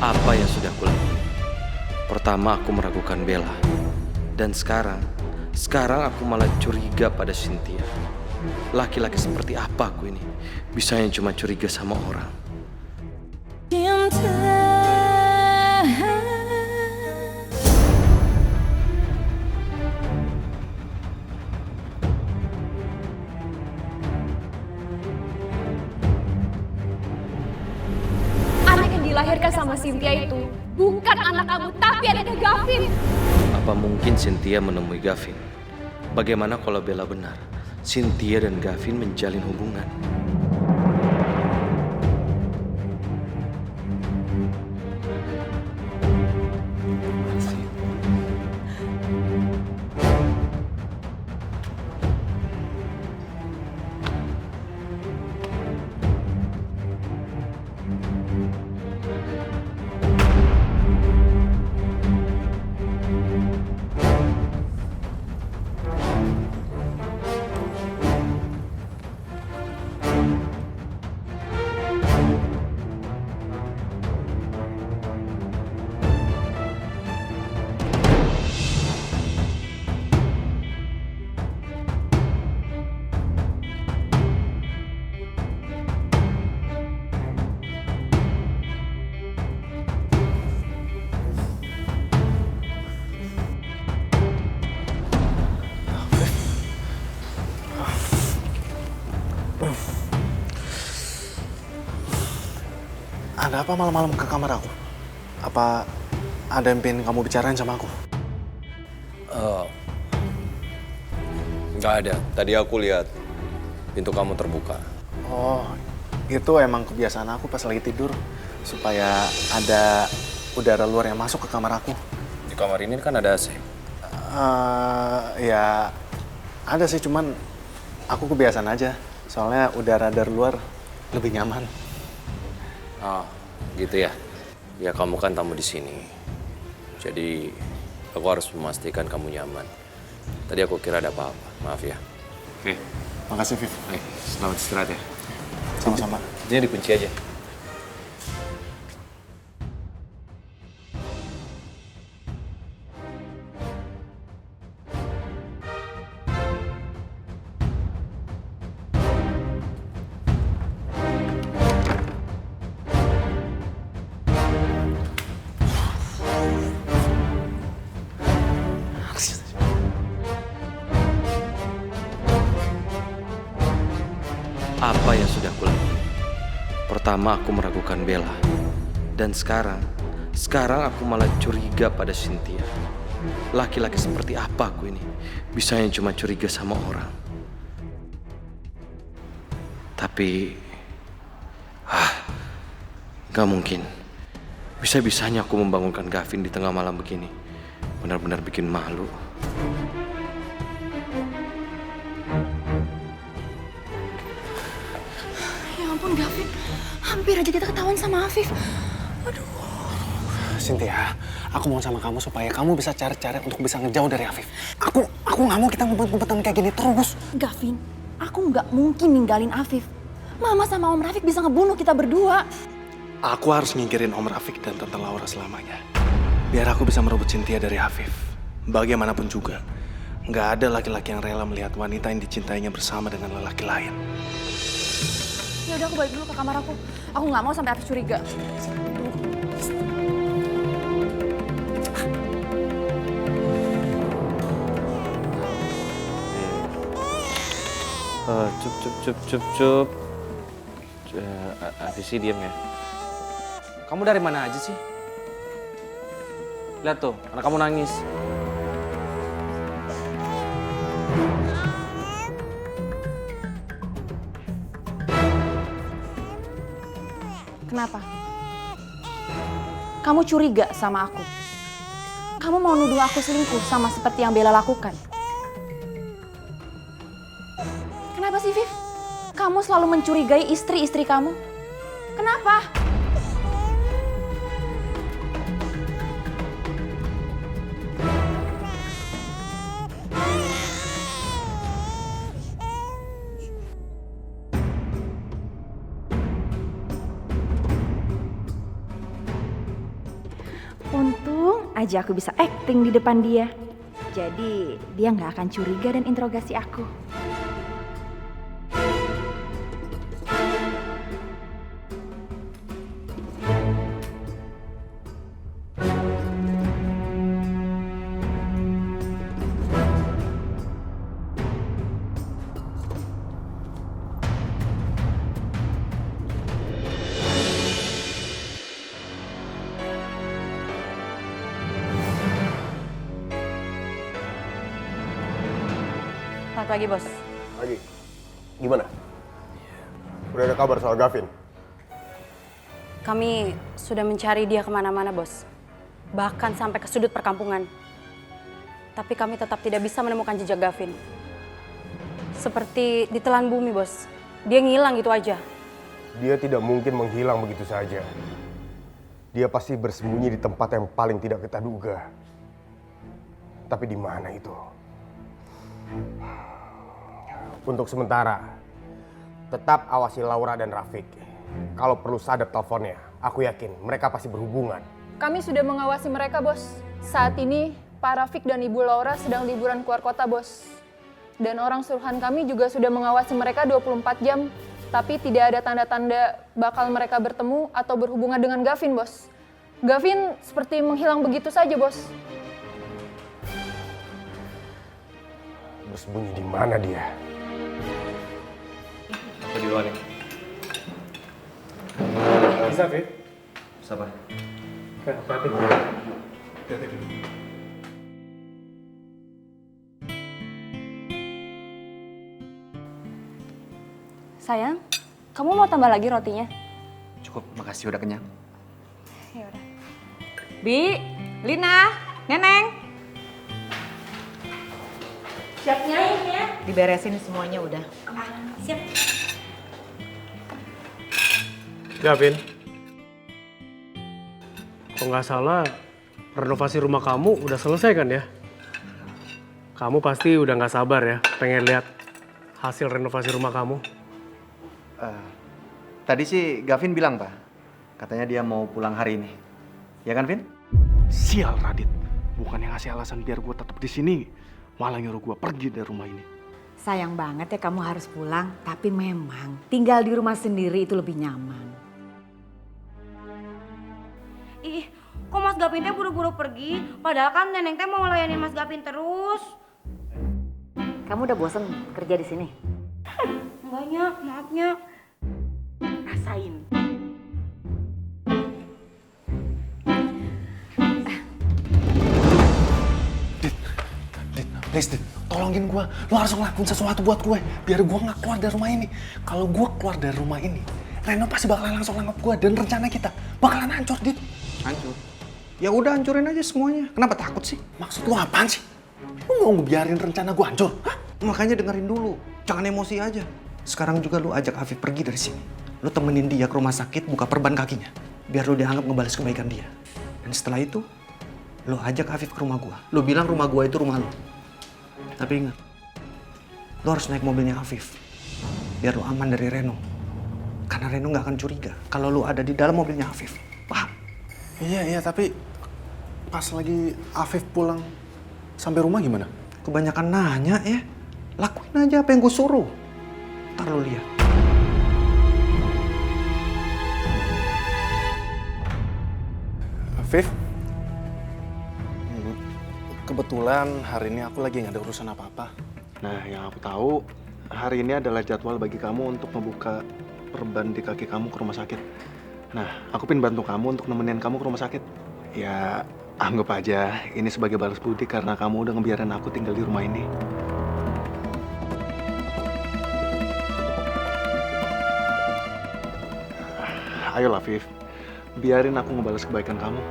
Apa yang sudah kulakukan? Pertama aku meragukan Bella. Dan sekarang aku malah curiga pada Cynthia. Laki-laki seperti apa aku ini? Bisanya cuma curiga sama orang. Anak yang dilahirkan sama Cynthia itu bukan anak kamu, tapi anaknya Gavin. Apa mungkin Cynthia menemui Gavin? Bagaimana kalau Bella benar? Cynthia dan Gavin menjalin hubungan. Ada apa malam-malam ke kamar aku? Apa ada yang pengen kamu bicarain sama aku? Nggak ada. Tadi aku lihat pintu kamu terbuka. Oh, itu emang kebiasaan aku pas lagi tidur. Supaya ada udara luar yang masuk ke kamar aku. Di kamar ini kan ada AC. Ya ada sih, cuman aku kebiasaan aja. Soalnya udara dari luar lebih nyaman. Ah, gitu ya. Ya kamu kan tamu di sini. Jadi aku harus memastikan kamu nyaman. Tadi aku kira ada apa-apa. Maaf ya. Oke. Makasih, Viv. Selamat istirahat ya. Sama-sama. Ini dikunci aja. Apa yang sudah kulakukan? Pertama aku meragukan Bella. Dan sekarang aku malah curiga pada Cynthia. Laki-laki seperti apa aku ini? Bisanya cuma curiga sama orang. Tapi gak mungkin. Bisa-bisanya aku membangunkan Gavin di tengah malam begini. Benar-benar bikin malu. Ya ampun Gavin, hampir aja kita ketahuan sama Afif. Aduh. Cynthia, aku mau sama kamu supaya kamu bisa cari-cari untuk bisa ngejauh dari Afif. Aku nggak mau kita ngumpet-ngumpetan kayak gini terus. Gavin, aku nggak mungkin ninggalin Afif. Mama sama Om Rafiq bisa ngebunuh kita berdua. Aku harus nyingkirin Om Rafiq dan Tante Laura selamanya. Biar aku bisa merebut Cynthia dari Afif. Bagaimanapun juga, nggak ada laki-laki yang rela melihat wanita yang dicintainya bersama dengan lelaki lain. Ya udah, aku balik dulu ke kamar aku. Aku nggak mau sampai Afif curiga. Cup. Afisi diam ya. Kamu dari mana aja sih? Lihat tuh, anak kamu nangis. Kenapa? Kamu curiga sama aku? Kamu mau nuduh aku selingkuh sama seperti yang Bella lakukan? Kenapa sih, Viv? Kamu selalu mencurigai istri-istri kamu? Kenapa? Untung aja aku bisa acting di depan dia. Jadi dia nggak akan curiga dan interogasi aku. Selamat pagi, Bos. Pagi. Gimana? Udah ada kabar soal Gavin? Kami sudah mencari dia kemana-mana, Bos. Bahkan sampai ke sudut perkampungan. Tapi kami tetap tidak bisa menemukan jejak Gavin. Seperti ditelan bumi, Bos. Dia ngilang gitu aja. Dia tidak mungkin menghilang begitu saja. Dia pasti bersembunyi di tempat yang paling tidak kita duga. Tapi di mana itu? Untuk sementara, tetap awasi Laura dan Rafiq. Kalau perlu sadap teleponnya, aku yakin mereka pasti berhubungan. Kami sudah mengawasi mereka, Bos. Saat ini, Pak Rafiq dan Ibu Laura sedang liburan keluar kota, Bos. Dan orang suruhan kami juga sudah mengawasi mereka 24 jam. Tapi tidak ada tanda-tanda bakal mereka bertemu atau berhubungan dengan Gavin, Bos. Gavin seperti menghilang begitu saja, Bos. Bersembunyi di mana dia? Apa di luar nih? Bisa, Fit? Siapa? Sayang, kamu mau tambah lagi rotinya? Cukup, makasih udah kenyang. Ya udah. Bi, Lina, Neneng. Siap nyanyi ya? Diberesin semuanya udah. Siap. Gavin, kalau nggak salah renovasi rumah kamu udah selesai kan ya? Kamu pasti udah nggak sabar ya, pengen lihat hasil renovasi rumah kamu. Tadi sih Gavin bilang, Pak. Katanya dia mau pulang hari ini. Ya kan, Vin? Sial, Radit. Bukannya ngasih alasan biar gue tetap di sini, malah nyuruh gue pergi dari rumah ini. Sayang banget ya kamu harus pulang, tapi memang tinggal di rumah sendiri itu lebih nyaman. Ih, kok Mas Gavin teh buru-buru pergi? Padahal kan Neneng teh mau ngelayanin Mas Gavin terus. Kamu udah bosen kerja di sini? Enggaknya, maafnya. Rasain. Please, Dit, tolongin gue. Lo harus ngelakuin sesuatu buat gue, biar gue nggak keluar dari rumah ini. Kalau gue keluar dari rumah ini, Reno pasti bakalan langsung nangkep gue dan rencana kita bakalan hancur, Dit. Hancur. Ya udah hancurin aja semuanya. Kenapa takut sih? Maksud lo apaan sih? Lo mau ngebiarin rencana gue hancur? Hah? Makanya dengerin dulu. Jangan emosi aja. Sekarang juga lu ajak Afif pergi dari sini. Lu temenin dia ke rumah sakit buka perban kakinya. Biar lu dianggap ngebalas kebaikan dia. Dan setelah itu, lu ajak Afif ke rumah gua. Lu bilang rumah gua itu rumah lu. Tapi ingat, lu harus naik mobilnya Afif. Biar lu aman dari Reno. Karena Reno gak akan curiga kalau lu ada di dalam mobilnya Afif. Paham? Iya, tapi pas lagi Afif pulang sampai rumah gimana? Kebanyakan nanya ya. Lakuin aja apa yang gue suruh. Ntar lu lihat. Afif? Kebetulan hari ini aku lagi nggak ada urusan apa-apa. Nah, yang aku tahu hari ini adalah jadwal bagi kamu untuk membuka perban di kaki kamu ke rumah sakit. Nah, aku pengen bantu kamu untuk nemenin kamu ke rumah sakit. Ya, anggap aja ini sebagai balas budi karena kamu udah ngebiarin aku tinggal di rumah ini. Ayolah, Afif. Biarin aku ngebalas kebaikan kamu.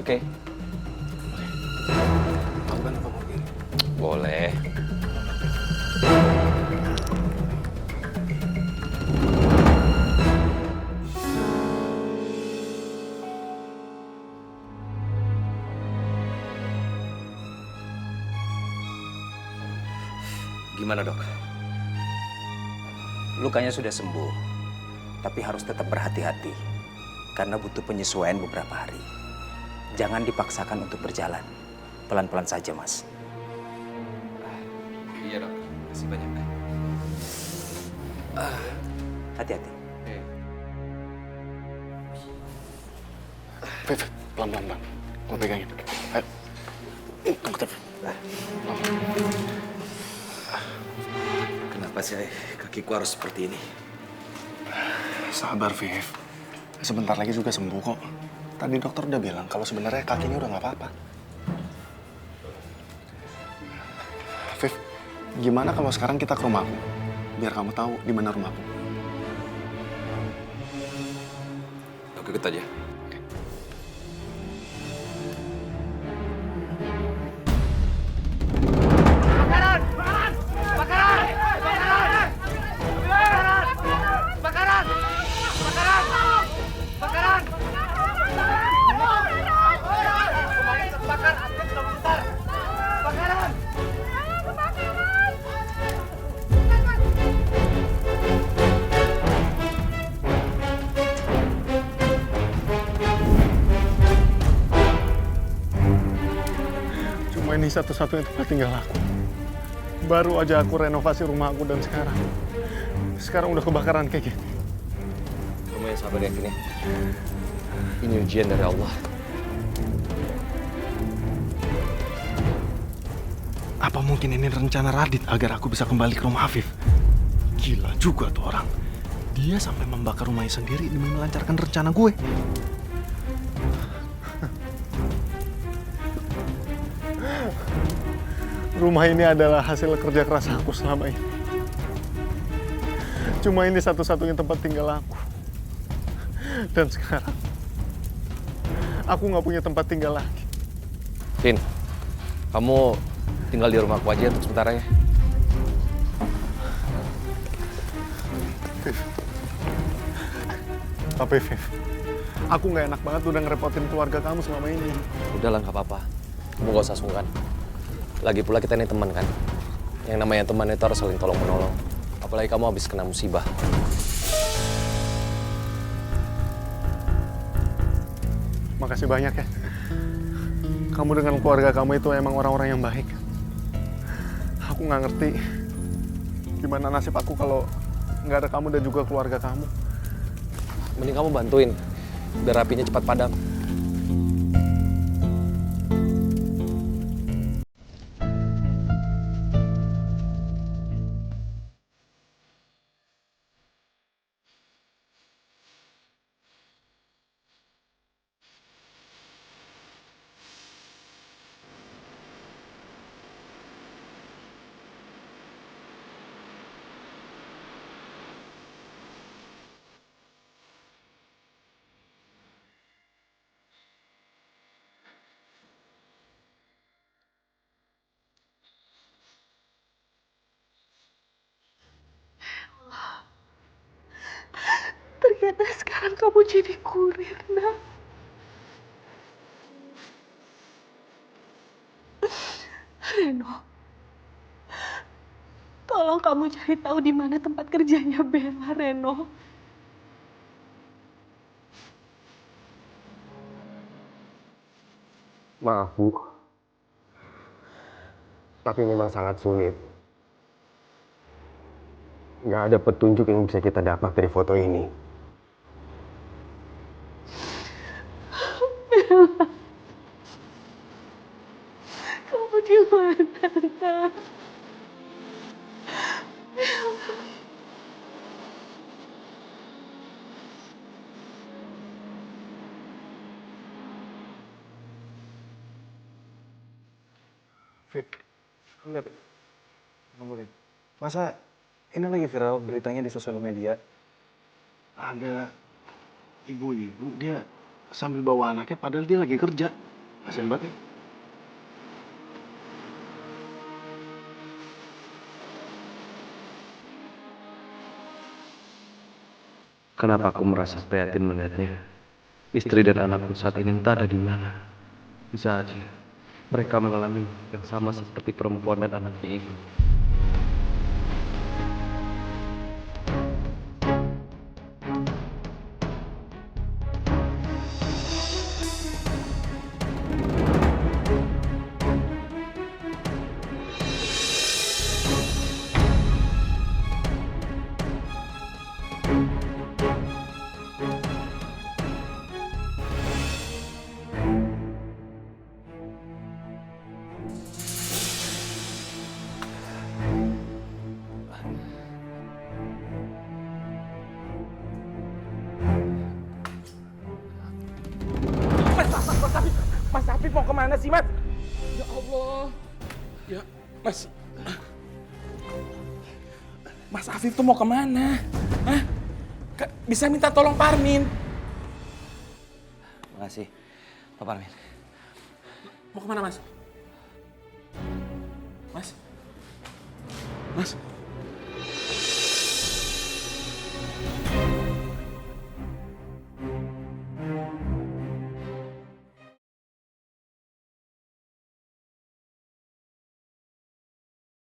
Oke. Aku bantu kamu begini. Boleh. Gimana, Dok? lukanya sudah sembuh, tapi harus tetap berhati-hati karena butuh penyesuaian beberapa hari. Jangan dipaksakan untuk berjalan, pelan-pelan saja, Mas. Iya dok, kasih banyak. Hati-hati. Viv, pelan-pelan. Gue pegangin. Ayo. Dokter. Kenapa sih kakiku harus seperti ini? Sabar, Viv. Sebentar lagi juga sembuh kok. Tadi dokter udah bilang kalau sebenarnya kakinya udah nggak apa-apa. Viv, gimana kalau sekarang kita ke rumahku? Biar kamu tahu di mana rumahku. Oke, ikut aja. Cuma ini satu-satunya tempat tinggal aku. Baru aja aku renovasi rumah aku dan sekarang udah kebakaran kayak gini. Kamu yang sabar ya gini. Ini ujian dari Allah. Apa mungkin ini rencana Radit agar aku bisa kembali ke rumah Afif? Gila juga tuh orang. Dia sampai membakar rumahnya sendiri demi melancarkan rencana gue. Rumah ini adalah hasil kerja keras aku selama ini. Cuma ini satu-satunya tempat tinggal aku. Dan sekarang, aku nggak punya tempat tinggal lagi. Vin, kamu tinggal di rumahku aja untuk sementara ya. Viv. Tapi Viv, aku nggak enak banget udah ngerepotin keluarga kamu selama ini. Udahlah, nggak apa-apa. Kamu gak usah sungkan. Lagi pula kita ini teman kan. Yang namanya teman itu harus saling tolong-menolong. Apalagi kamu habis kena musibah. Makasih banyak ya. Kamu dengan keluarga kamu itu emang orang-orang yang baik. Aku nggak ngerti gimana nasib aku kalau nggak ada kamu dan juga keluarga kamu. Mending kamu bantuin, biar apinya cepat padam. Ternyata sekarang kamu jadi kurir, nak. Reno, tolong kamu cari tahu di mana tempat kerjanya Bella, Reno. Maaf, Bu. Tapi memang sangat sulit. Nggak ada petunjuk yang bisa kita dapat dari foto ini. Bella, kamu di mana, nak? Bella. Fit, lihat. Tunggu, lihat. Masa ini lagi viral beritanya di sosial media. Ada ibu-ibu, dia sambil bawa anaknya padahal dia lagi kerja. Kasian banget ya. Kenapa aku merasa prihatin melihatnya? Istri dan anakku saat ini entah ada di mana. Bisa aja mereka mengalami yang sama seperti perempuan dan anaknya itu. Mas. Mas Afif tuh mau kemana? Hah? Bisa minta tolong Parmin. Makasih, Pak Parmin. Mau kemana, Mas? Mas? Mas?